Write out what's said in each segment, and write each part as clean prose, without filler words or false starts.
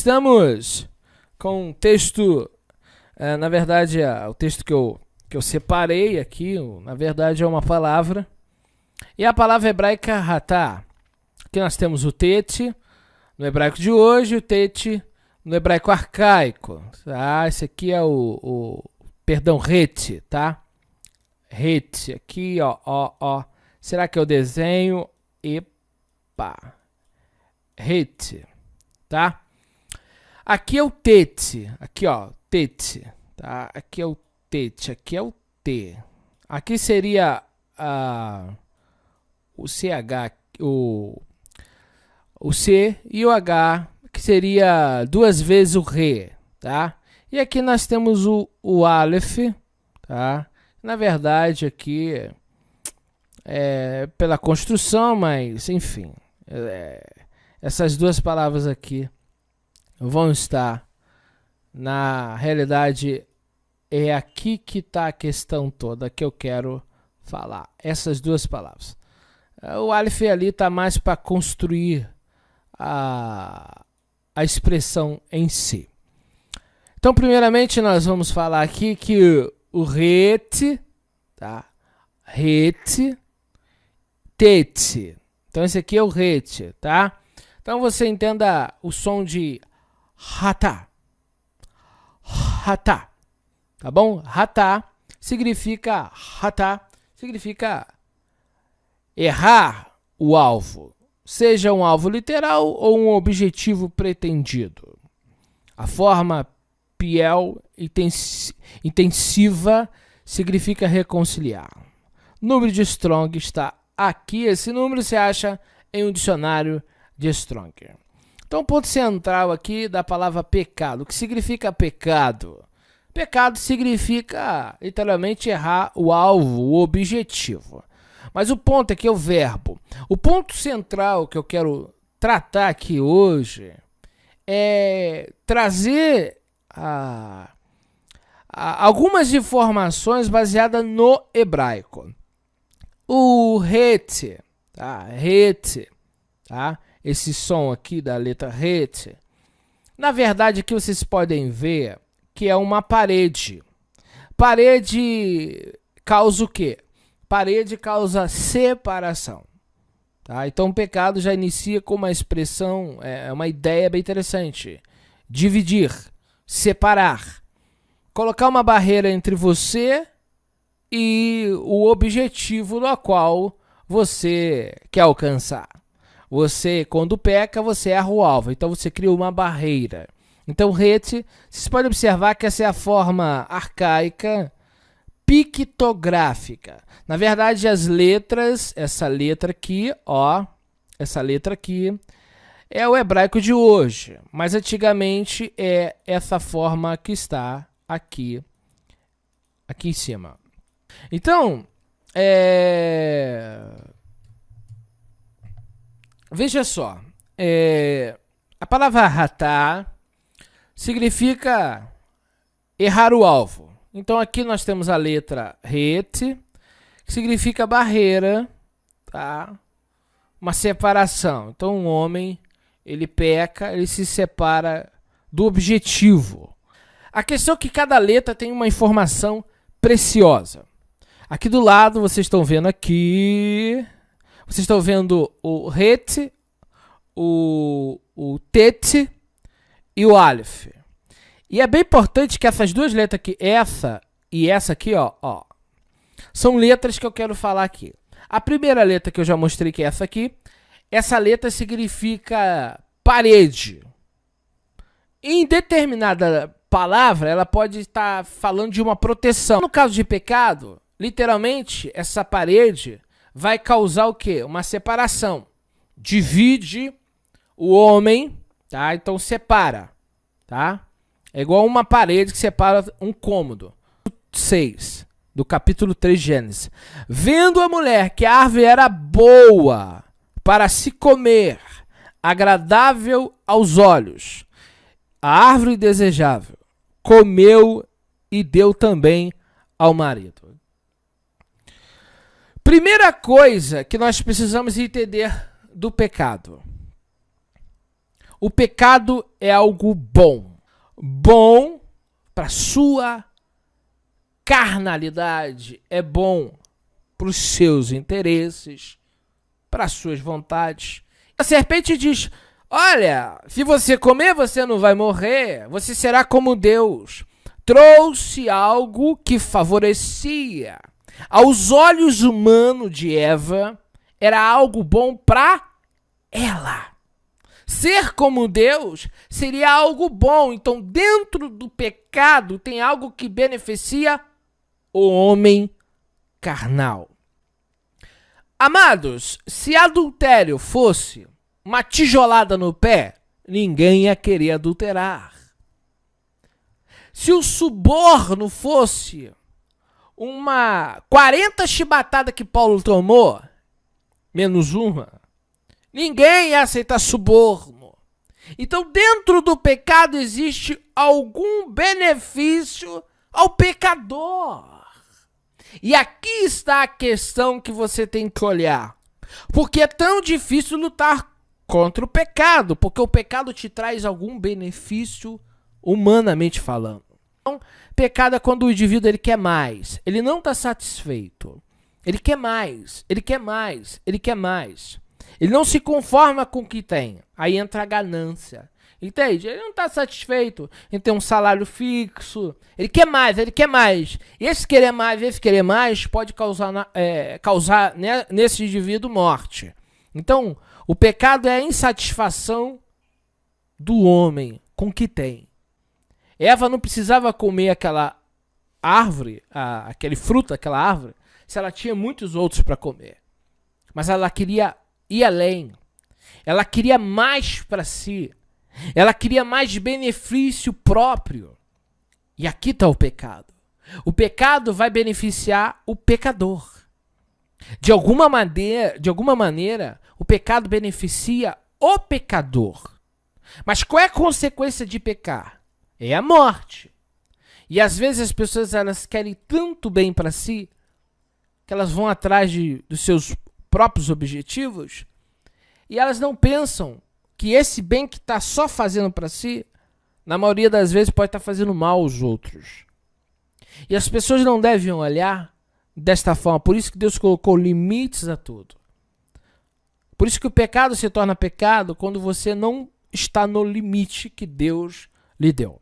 estamos com um texto, na verdade, o texto que eu separei aqui, na verdade é uma palavra, e a palavra hebraica ratá. Aqui nós temos o tete, no hebraico de hoje, o tete no hebraico arcaico, tá? Esse aqui é perdão, rete, tá? Rete, aqui, ó. Será que eu desenho? Epa. Rete, tá? Aqui é o tete, aqui, ó, tete, tá? Aqui é o tete, aqui é o T. Aqui seria o CH, o C e o H, que seria duas vezes o Re, tá? E aqui nós temos o Aleph, tá? Na verdade, aqui é pela construção, mas enfim, essas duas palavras aqui vão estar, na realidade, é aqui que está a questão toda que eu quero falar, essas duas palavras. O Aleph ali está mais para construir a expressão em si. Então, primeiramente, nós vamos falar aqui que o rete, tá? Rete, tete. Então, esse aqui é o rete, tá? Então, você entenda o som de ratá. Ratá. Tá bom? Ratá significa errar o alvo. Seja um alvo literal ou um objetivo pretendido. A forma piel intensiva significa reconciliar. O número de Strong está aqui. Esse número se acha em um dicionário de Strong. Então, o ponto central aqui da palavra pecado. O que significa pecado? Pecado significa, literalmente, errar o alvo, o objetivo. Mas o ponto aqui é o verbo. O ponto central que eu quero tratar aqui hoje é trazer algumas informações baseadas no hebraico. O rete, tá? Rete, tá? Esse som aqui da letra rete. Na verdade, aqui vocês podem ver que é uma parede. Parede causa o quê? Parede causa separação. Tá? Então, o pecado já inicia com uma expressão, uma ideia bem interessante. Dividir, separar. Colocar uma barreira entre você e o objetivo no qual você quer alcançar. Você, quando peca, você erra o alvo. Então, você cria uma barreira. Então, rete, vocês podem observar que essa é a forma arcaica pictográfica. Na verdade, as letras, essa letra aqui, ó, essa letra aqui, é o hebraico de hoje. Mas antigamente é essa forma que está aqui em cima. Então, veja só, a palavra ratá significa errar o alvo. Então, aqui nós temos a letra rete, que significa barreira, tá? Uma separação. Então, um homem, ele peca, ele se separa do objetivo. A questão é que cada letra tem uma informação preciosa. Aqui do lado, vocês estão vendo aqui, vocês estão vendo o rete, o tete e o aleph. E é bem importante que essas duas letras aqui, essa e essa aqui, ó, são letras que eu quero falar aqui. A primeira letra que eu já mostrei, que é essa aqui, essa letra significa parede. Em determinada palavra, ela pode estar falando de uma proteção. No caso de pecado, literalmente, essa parede vai causar o quê? Uma separação. Divide o homem, tá? Então, separa, tá? É igual uma parede que separa um cômodo. 6, do capítulo 3 de Gênesis. Vendo a mulher que a árvore era boa para se comer, agradável aos olhos, a árvore desejável, comeu e deu também ao marido. Primeira coisa que nós precisamos entender do pecado. O pecado é algo bom. Bom para sua carnalidade, é bom para os seus interesses, para as suas vontades. A serpente diz: olha, se você comer, você não vai morrer, você será como Deus. Trouxe algo que favorecia. Aos olhos humanos de Eva, era algo bom para ela. Ser como Deus seria algo bom. Então, dentro do pecado, tem algo que beneficia o homem carnal. Amados, se adultério fosse uma tijolada no pé, ninguém ia querer adulterar. Se o suborno fosse uma 40 chibatadas que Paulo tomou, menos uma, ninguém ia aceitar suborno. Então, dentro do pecado existe algum benefício ao pecador. E aqui está a questão que você tem que olhar. Porque é tão difícil lutar contra o pecado, porque o pecado te traz algum benefício humanamente falando. Então, pecado é quando o indivíduo ele quer mais, ele não está satisfeito, ele quer mais, ele quer mais, ele quer mais. Ele não se conforma com o que tem, aí entra a ganância. Entende? Ele não está satisfeito em ter um salário fixo, ele quer mais, ele quer mais. E esse querer mais pode causar nesse indivíduo morte. Então, o pecado é a insatisfação do homem com o que tem. Eva não precisava comer aquela árvore, aquele fruto daquela árvore, se ela tinha muitos outros para comer. Mas ela queria ir além. Ela queria mais para si. Ela queria mais benefício próprio. E aqui está o pecado. O pecado vai beneficiar o pecador. De alguma maneira, o pecado beneficia o pecador. Mas qual é a consequência de pecar? É a morte. E às vezes as pessoas elas querem tanto bem para si que elas vão atrás dos seus próprios objetivos e elas não pensam que esse bem que está só fazendo para si, na maioria das vezes pode estar fazendo mal aos outros. E as pessoas não devem olhar desta forma. Por isso que Deus colocou limites a tudo. Por isso que o pecado se torna pecado quando você não está no limite que Deus lhe deu.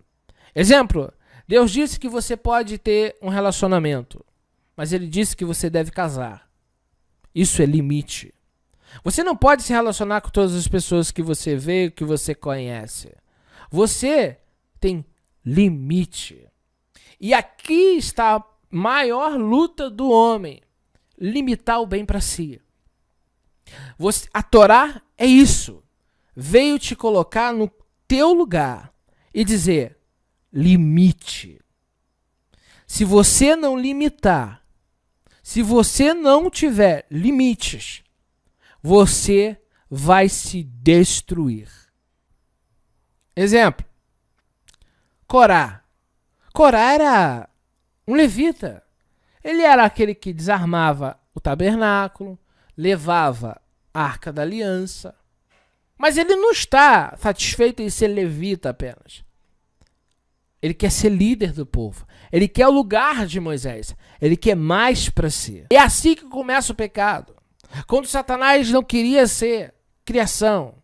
Exemplo, Deus disse que você pode ter um relacionamento, mas Ele disse que você deve casar. Isso é limite. Você não pode se relacionar com todas as pessoas que você vê, que você conhece. Você tem limite. E aqui está a maior luta do homem. Limitar o bem para si. A Torá é isso. Veio te colocar no teu lugar e dizer limite. Se você não limitar, se você não tiver limites, você vai se destruir. Exemplo. Corá. Corá era um levita. Ele era aquele que desarmava o tabernáculo, levava a Arca da Aliança. Mas ele não está satisfeito em ser levita apenas. Ele quer ser líder do povo. Ele quer o lugar de Moisés. Ele quer mais para si. É assim que começa o pecado. Quando Satanás não queria ser criação,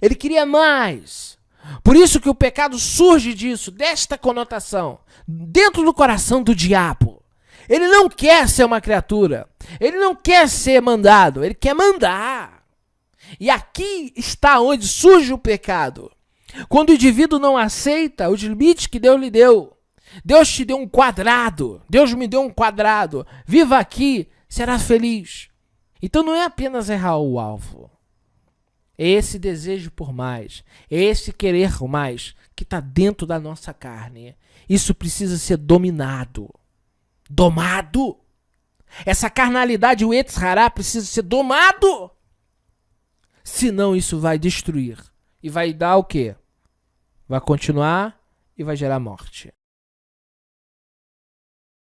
ele queria mais. Por isso que o pecado surge disso, desta conotação, dentro do coração do diabo. Ele não quer ser uma criatura. Ele não quer ser mandado. Ele quer mandar. E aqui está onde surge o pecado. Quando o indivíduo não aceita os limites que Deus lhe deu. Deus te deu um quadrado. Deus me deu um quadrado. Viva aqui, será feliz. Então não é apenas errar o alvo. É esse desejo por mais. É esse querer mais que está dentro da nossa carne. Isso precisa ser dominado. Domado. Essa carnalidade, o Yetzer Hará, precisa ser domado. Senão isso vai destruir. E vai dar o quê? Vai continuar e vai gerar morte.